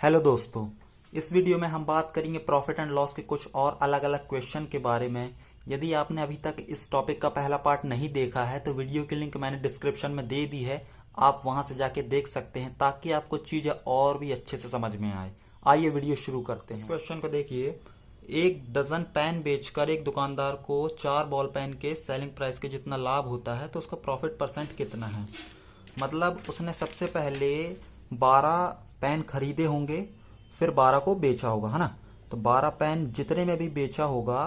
Hello दोस्तों, इस video में हम बात करेंगे प्रॉफिट एंड लॉस के कुछ और अलग अलग क्वेश्चन के बारे में। यदि आपने अभी तक इस टॉपिक का पहला पार्ट नहीं देखा है तो वीडियो की लिंक मैंने डिस्क्रिप्शन में दे दी है, आप वहां से जाके देख सकते हैं ताकि आपको चीजें और भी अच्छे से समझ में आए। आइए वीडियो शुरू करते हैं। इस क्वेश्चन को देखिए, 1 दर्जन पेन बेचकर एक दुकानदार को 4 बॉल पेन के सेलिंग प्राइस के जितना लाभ होता है तो उसका प्रॉफिट परसेंट कितना है। मतलब उसने सबसे पहले 12 पेन खरीदे होंगे, फिर 12 को बेचा होगा, है ना। तो 12 पेन जितने में भी बेचा होगा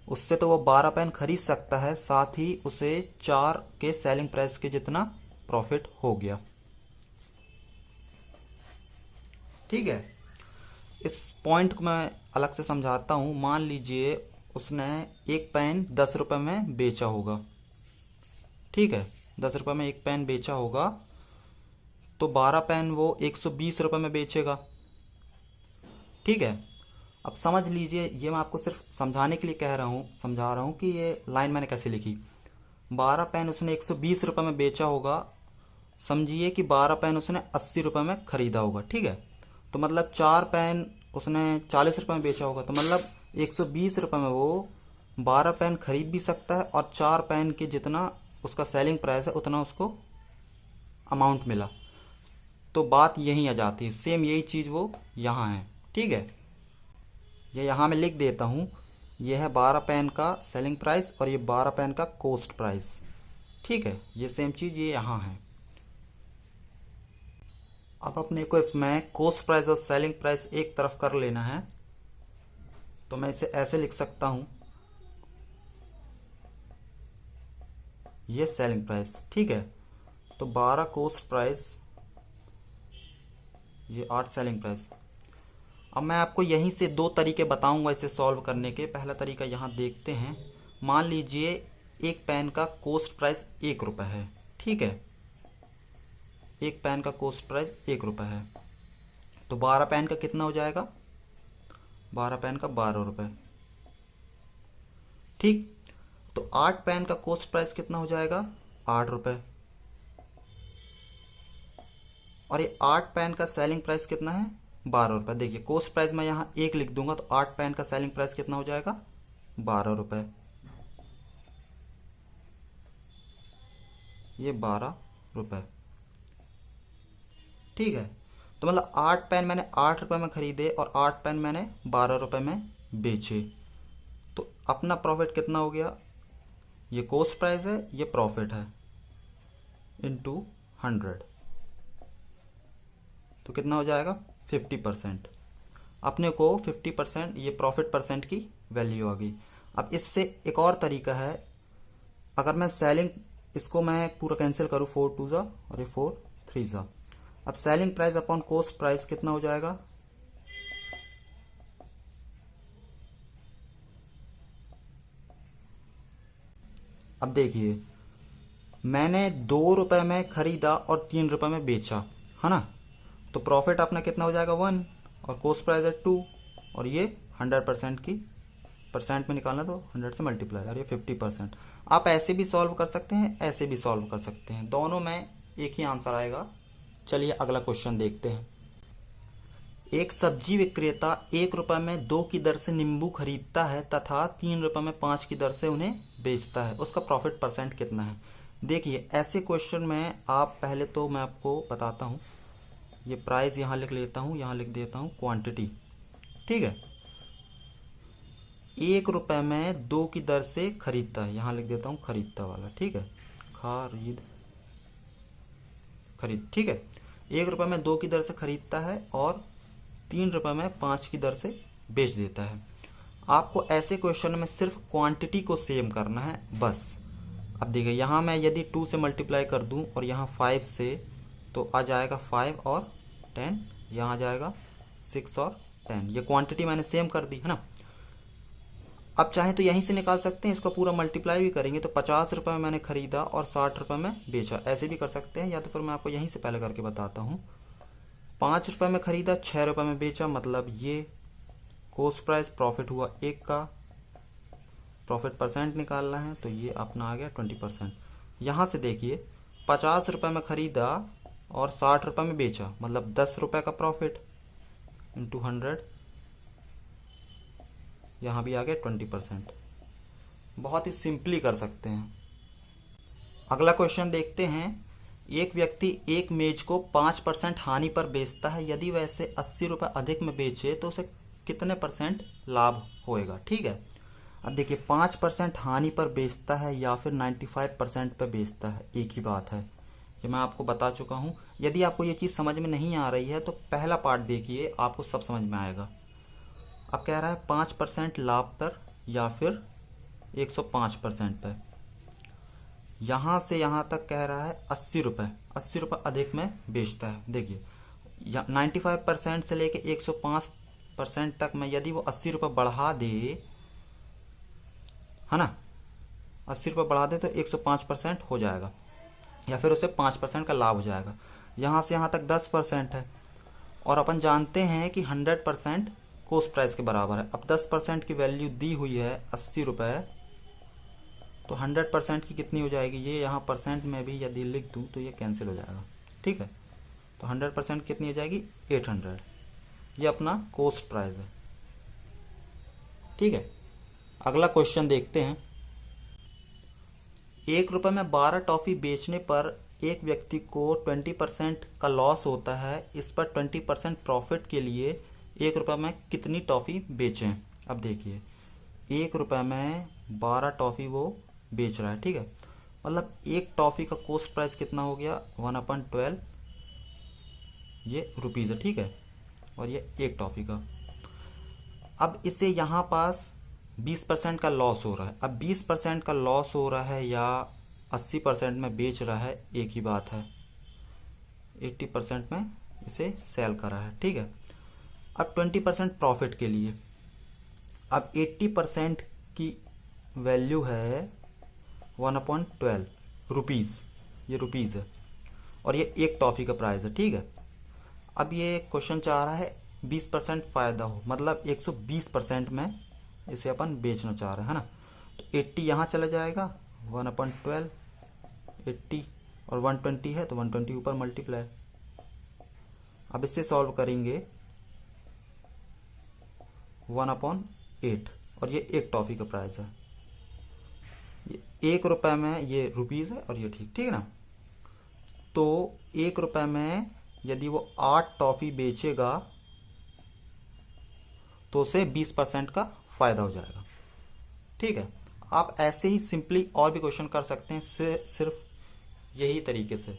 उससे तो वो 12 पेन खरीद सकता है, साथ ही उसे 4 के सेलिंग प्राइस के जितना प्रॉफिट हो गया। ठीक है, इस पॉइंट को मैं अलग से समझाता हूं। मान लीजिए उसने एक पेन 10 रुपए में बेचा होगा। ठीक है, 10 रुपए में एक पेन बेचा होगा तो 12 पेन वो 120 रुपए में बेचेगा। ठीक है, अब समझ लीजिए, ये मैं आपको सिर्फ समझाने के लिए समझा रहा हूं कि ये लाइन मैंने कैसे लिखी। 12 पेन उसने 120 रुपए में बेचा होगा, समझिए कि 12 पेन उसने 80 रुपए में खरीदा होगा। ठीक है, तो मतलब 4 पेन उसने 40 रुपए में बेचा होगा, तो मतलब 120 रुपए में वो 12 पेन खरीद भी सकता है और 4 पेन के जितना उसका सेलिंग प्राइस है उतना उसको अमाउंट मिला। तो बात यहीं आ जाती है, सेम यही चीज वो यहाँ है। ठीक है, ये यहाँ मैं लिख देता हूँ, ये है 12 पेन का सेलिंग प्राइस और ये 12 पेन का कॉस्ट प्राइस। ठीक है, ये सेम चीज ये यहाँ है। अब अपने को इसमें कॉस्ट प्राइस और सेलिंग प्राइस एक तरफ कर लेना है, तो मैं इसे ऐसे लिख सकता हूं, ये सेलिंग प्राइस। ठीक है, तो 12 कॉस्ट प्राइस, ये 8 सेलिंग प्राइस। अब मैं आपको यहीं से 2 तरीके बताऊंगा इसे सॉल्व करने के। पहला तरीका यहाँ देखते हैं। मान लीजिए एक पेन का कॉस्ट प्राइस 1 रुपए है। ठीक है, एक पेन का कॉस्ट प्राइस 1 रुपए है, तो 12 पेन का कितना हो जाएगा, 12 पेन का 12 रुपए। ठीक, तो 8 पेन का कॉस्ट प्राइस कितना हो जाएगा, 8 रुपए। और ये 8 पेन का सेलिंग प्राइस कितना है, 12 रुपए। देखिए कॉस्ट प्राइस मैं यहाँ 1 लिख दूंगा तो 8 पेन का सेलिंग प्राइस कितना हो जाएगा, 12 रुपए। ये 12 रुपए। ठीक है, तो मतलब 8 पेन मैंने 8 रुपए में खरीदे और 8 पेन मैंने 12 रुपए में बेचे, तो अपना प्रॉफिट कितना हो गया, ये कॉस्ट प्राइस है, ये प्रॉफिट है, इंटू 100, तो कितना हो जाएगा 50%। अपने को 50% ये प्रॉफिट परसेंट की वैल्यू आ गई। अब इससे एक और तरीका है, अगर मैं सेलिंग, इसको मैं पूरा कैंसिल करूँ, 4 2 जा और ये 4 3 जा। अब selling price upon cost price कितना हो जाएगा, अब देखिए मैंने 2 रुपए में खरीदा और 3 रुपए में बेचा, है ना। तो प्रॉफिट अपना कितना हो जाएगा 1 और कॉस्ट प्राइस है 2 और ये 100% की परसेंट में निकालना तो 100 से मल्टीप्लाई और ये 50%। आप ऐसे भी सॉल्व कर सकते हैं, ऐसे भी सॉल्व कर सकते हैं, दोनों में एक ही आंसर आएगा। चलिए अगला क्वेश्चन देखते हैं। एक सब्जी विक्रेता 1 रुपए में 2 की दर से नींबू खरीदता है तथा 3 रुपए में 5 की दर से उन्हें बेचता है, उसका प्रॉफिट परसेंट कितना है। देखिए ऐसे क्वेश्चन में आप पहले तो मैं आपको बताता हूँ, ये प्राइस यहाँ लिख लेता हूँ, यहाँ लिख देता हूँ क्वांटिटी। ठीक है, 1 रुपए में 2 की दर से खरीदता है, यहाँ लिख देता हूँ खरीदता वाला। ठीक है, खरीद। ठीक है, 1 रुपए में 2 की दर से खरीदता है और 3 रुपए में 5 की दर से बेच देता है। आपको ऐसे क्वेश्चन में सिर्फ क्वांटिटी को सेम करना है बस। अब देखिए यहाँ मैं यदि 2 से मल्टीप्लाई कर दूं और यहाँ 5 से, तो आ जाएगा 5 और 10, यहाँ आ जाएगा 6 और 10। ये क्वांटिटी मैंने सेम कर दी, है ना। अब चाहे तो यहीं से निकाल सकते हैं, इसको पूरा मल्टीप्लाई भी करेंगे तो 50 रुपए में मैंने खरीदा और 60 रुपए में बेचा, ऐसे भी कर सकते हैं। या तो फिर मैं आपको यहीं से पहले करके बताता हूँ, 5 रुपए में खरीदा, 6 रुपए में बेचा, मतलब ये कॉस्ट प्राइस, प्रॉफिट हुआ 1 का, प्रॉफिट परसेंट निकालना है तो ये अपना आ गया 20%। यहाँ से देखिए 50 रुपए में खरीदा और 60 रुपए में बेचा, मतलब 10 रुपए का प्रॉफिट। इंटू 100, यहाँ भी आ गया 20%। बहुत ही सिंपली कर सकते हैं। अगला क्वेश्चन देखते हैं। एक व्यक्ति एक मेज को 5% हानि पर बेचता है। यदि वह इसे 80 रुपये अधिक में बेचे तो उसे कितने परसेंट लाभ होएगा? ठीक है, अब देखिए 5% हानि पर बेचता है या फिर 95% पर बेचता है, एक ही बात है। ये मैं आपको बता चुका हूँ। यदि आपको ये चीज़ समझ में नहीं आ रही है तो पहला पार्ट देखिए, आपको सब समझ में आएगा। अब कह रहा है 5% लाभ पर या फिर 105% पर। यहाँ से यहाँ तक कह रहा है 80 रुपये, 80 रुपये अधिक में बेचता है। देखिए 95% से लेके 105% तक में यदि वो 80 रुपये बढ़ा दे, है ना, 80 रुपये बढ़ा दे तो 105% हो जाएगा, या फिर उसे 5% का लाभ हो जाएगा। यहाँ से यहाँ तक 10% है, और अपन जानते हैं कि 100% कॉस्ट प्राइस के बराबर है। अब 10% की वैल्यू दी हुई है 80 रुपये, तो 100% की कितनी हो जाएगी? ये यहाँ परसेंट में भी यदि लिख दूँ तो ये कैंसिल हो जाएगा। ठीक है, तो 100% कितनी हो जाएगी? 800। ये अपना कॉस्ट प्राइस है। ठीक है, अगला क्वेश्चन देखते हैं। 1 रुपये में 12 टॉफ़ी बेचने पर एक व्यक्ति को 20% का लॉस होता है। इस पर 20% प्रॉफिट के लिए 1 रुपये में कितनी टॉफ़ी बेचें? अब देखिए 1 रुपये में 12 टॉफ़ी वो बेच रहा है। ठीक है, मतलब एक टॉफ़ी का कॉस्ट प्राइस कितना हो गया? 1/12 ये रुपीज़ है। ठीक है, और ये एक टॉफ़ी का। अब इसे यहाँ पास 20% का लॉस हो रहा है। अब 20% का लॉस हो रहा है या 80% में बेच रहा है, एक ही बात है। 80% में इसे सेल कर रहा है। ठीक है, अब 20% प्रॉफिट के लिए, अब 80% की वैल्यू है 1/12 रुपीज़, ये रुपीज़ है, और ये एक टॉफ़ी का प्राइस है। ठीक है, अब ये क्वेश्चन चाह रहा है 20% फ़ायदा हो, मतलब 120% में इसे अपन बेचना चाह रहे हैं, है ना। तो 80 यहाँ चला जाएगा, 1/12 80, और 120 है तो 120 ऊपर मल्टीप्लाई। अब इससे सॉल्व करेंगे 1/8, और ये एक टॉफ़ी का प्राइस है। ये 1 रुपये में ये रुपीज़ है, और ये ठीक है ना। तो 1 रुपये में यदि वो 8 टॉफ़ी बेचेगा तो उसे 20% का फ़ायदा हो जाएगा। ठीक है, आप ऐसे ही सिंपली और भी क्वेश्चन कर सकते हैं, सिर्फ यही तरीके से।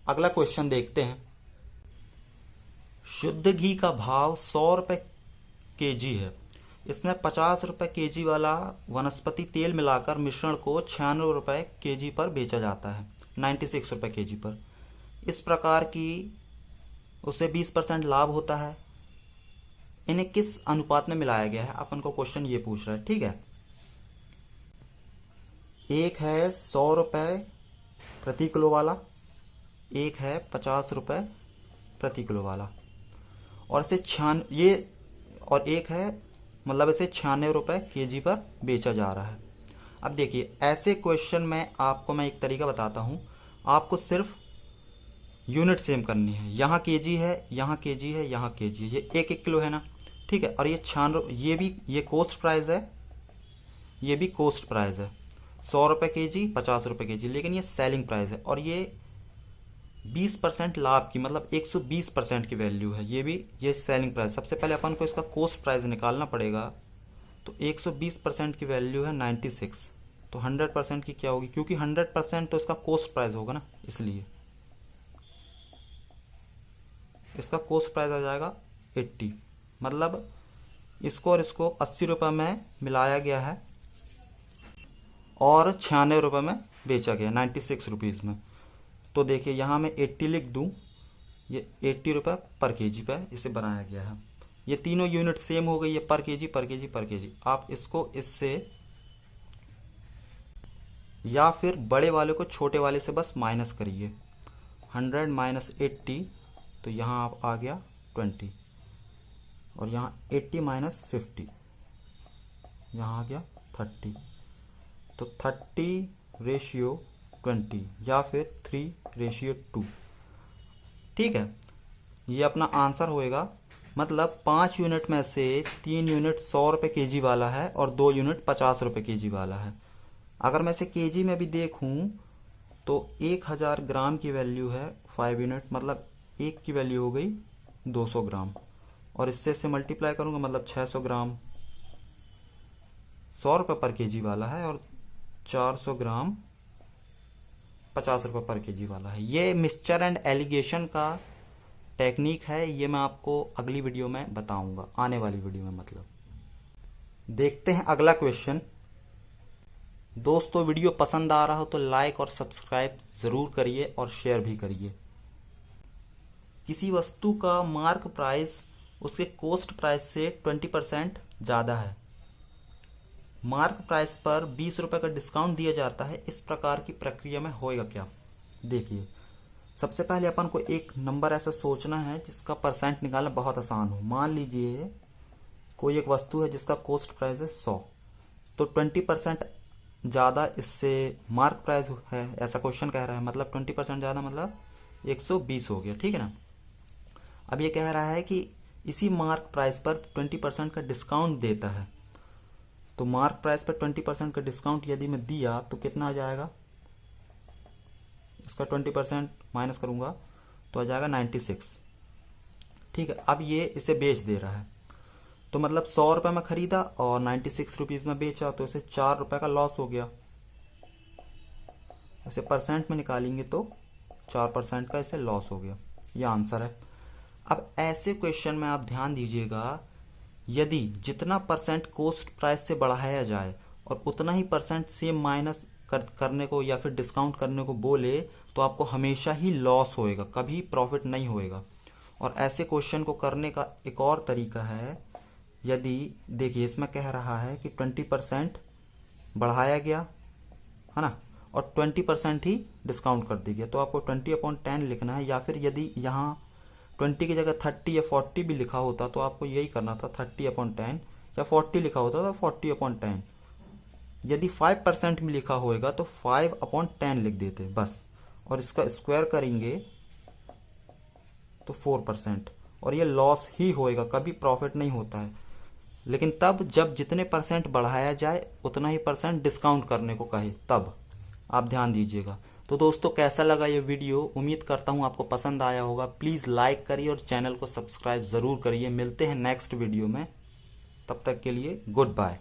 अगला क्वेश्चन देखते हैं। शुद्ध घी का भाव 100 रुपये केजी है। इसमें 50 रुपये केजी वाला वनस्पति तेल मिलाकर मिश्रण को 96 रुपये केजी पर बेचा जाता है, 96 रुपये केजी पर। इस प्रकार की उसे 20% लाभ होता है। इन्हें किस अनुपात में मिलाया गया है? अपन को क्वेश्चन ये पूछ रहा है। ठीक है, एक है 100 रुपये प्रति किलो वाला, एक है 50 रुपये प्रति किलो वाला, और इसे और एक है, मतलब इसे 96 रुपये केजी पर बेचा जा रहा है। अब देखिए ऐसे क्वेश्चन में आपको मैं एक तरीका बताता हूँ। आपको सिर्फ यूनिट सेम करनी है। यहाँ केजी है, यहाँ केजी है, यहाँ केजी है, ये 1-1 किलो है ना। ठीक है, और ये 96, ये कॉस्ट प्राइस है, ये भी कॉस्ट प्राइस है। 100 रुपये केजी, 50 रुपये केजी, लेकिन ये सेलिंग प्राइस है, और ये 20% लाभ की, मतलब 120% की वैल्यू है। ये सेलिंग प्राइस। सबसे पहले अपन को इसका कॉस्ट प्राइस निकालना पड़ेगा। तो 120% की वैल्यू है 96, तो 100% की क्या होगी? क्योंकि 100% तो इसका कॉस्ट प्राइस होगा ना, इसलिए इसका कॉस्ट प्राइस आ जाएगा 80। मतलब इसको और इसको 80 रुपये में मिलाया गया है और 96 रुपये में बेचा गया, 96 रुपीज़ में। तो देखिए यहाँ मैं 80 लिख दूँ, ये 80 रुपये पर केजी पर इसे बनाया गया है। ये तीनों यूनिट सेम हो गई है, पर केजी पर केजी पर केजी। आप इसको इससे या फिर बड़े वाले को छोटे वाले से बस माइनस करिए। 100 माइनस 80, तो यहाँ आप आ गया 20, और यहाँ 80 माइनस 50, यहाँ आ गया 30। तो 30:20 या फिर 3:2। ठीक है, ये अपना आंसर होएगा मतलब 5 यूनिट में से 3 यूनिट 100 रुपये केजी वाला है और 2 यूनिट 50 रुपये केजी वाला है। अगर मैं इसे केजी में भी देखूं तो 1000 ग्राम की वैल्यू है 5 यूनिट, मतलब एक की वैल्यू हो गई 200 ग्राम, और इससे मल्टीप्लाई करूंगा मतलब 600 ग्राम। 100 रुपये पर केजी वाला है और 400 ग्राम 50 रुपये पर केजी वाला है। ये मिक्सचर एंड एलिगेशन का टेक्निक है, ये मैं आपको अगली वीडियो में बताऊंगा, आने वाली वीडियो में मतलब। देखते हैं अगला क्वेश्चन। दोस्तों वीडियो पसंद आ रहा हो तो लाइक और सब्सक्राइब जरूर करिए और शेयर भी करिए। किसी वस्तु का मार्क प्राइस उसके कॉस्ट प्राइस से 20% ज़्यादा है। मार्क प्राइस पर 20 रुपये का डिस्काउंट दिया जाता है। इस प्रकार की प्रक्रिया में होएगा क्या? देखिए, सबसे पहले अपन को एक नंबर ऐसा सोचना है जिसका परसेंट निकालना बहुत आसान हो। मान लीजिए कोई एक वस्तु है जिसका कॉस्ट प्राइस है 100, तो 20% ज़्यादा इससे मार्क प्राइस है, ऐसा क्वेश्चन कह रहा है, मतलब 20% ज़्यादा मतलब 120 हो गया, ठीक है ना। अब ये कह रहा है कि इसी मार्क प्राइस पर 20% का डिस्काउंट देता है, तो मार्क प्राइस पर 20% का डिस्काउंट यदि मैं दिया तो कितना आ जाएगा? इसका 20% माइनस करूंगा तो आ जाएगा 96, ठीक है। अब ये इसे बेच दे रहा है, तो मतलब 100 रुपये में खरीदा और 96 रुपीज में बेचा, तो इसे 4 रुपये का लॉस हो गया। इसे परसेंट में निकालेंगे तो 4% का इसे लॉस हो गया। यह आंसर है। अब ऐसे क्वेश्चन में आप ध्यान दीजिएगा, यदि जितना परसेंट कॉस्ट प्राइस से बढ़ाया जाए और उतना ही परसेंट से माइनस करने को या फिर डिस्काउंट करने को बोले तो आपको हमेशा ही लॉस होएगा, कभी प्रॉफिट नहीं होएगा। और ऐसे क्वेश्चन को करने का एक और तरीका है, यदि देखिए इसमें कह रहा है कि 20% बढ़ाया गया है ना, और 20% ही डिस्काउंट कर दिया गया, तो आपको 20/10 लिखना है। या फिर यदि यहाँ 20 की जगह 30 या 40 भी लिखा होता तो आपको यही करना था, 30/10, या 40 लिखा होता तो 40/10। यदि 5% भी लिखा होएगा तो 5/10 लिख देते बस, और इसका स्क्वायर करेंगे तो 4%, और ये लॉस ही होएगा, कभी प्रॉफिट नहीं होता है। लेकिन तब जब जितने परसेंट बढ़ाया जाए उतना ही परसेंट डिस्काउंट करने को कहे, तब आप ध्यान दीजिएगा। तो दोस्तों कैसा लगा ये वीडियो? उम्मीद करता हूँ आपको पसंद आया होगा। प्लीज़ लाइक करिए और चैनल को सब्सक्राइब ज़रूर करिए। मिलते हैं नेक्स्ट वीडियो में, तब तक के लिए गुड बाय।